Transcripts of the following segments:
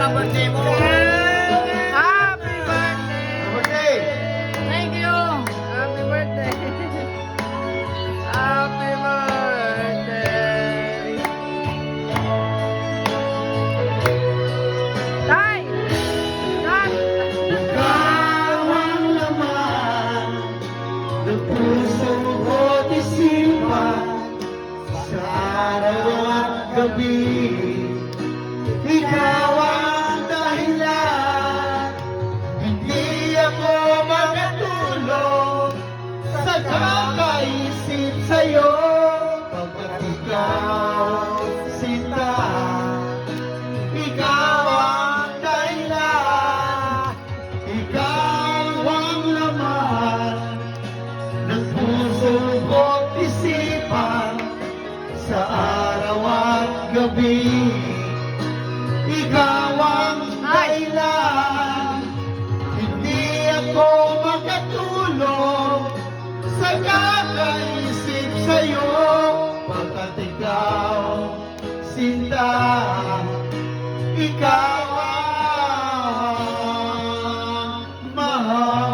ng birthday mo. Happy birthday! Thank you. Happy birthday! Happy birthday! Tay! Tay! Ikaw ang laman ng puso ko't isipan sa araw at gabi. Ikaw ang dahilan, hindi ako makatulog sa kakaisip sa'yo. Pagkat ikaw, sinta, ikaw ang dahilan, ikaw ang laman ng puso ko't isipan sa araw at gabi. Ikaw ang dahilan, hindi ako makatulog sa kakaisip sa'yo. Pagkat ikaw, sinta, ikaw ang mahal.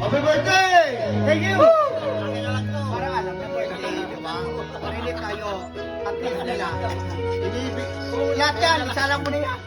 Happy birthday! Thank you! Para alam na birthday, di ba? Parilit tayo. At least nila. Lahat yan, isa lang mo na yan.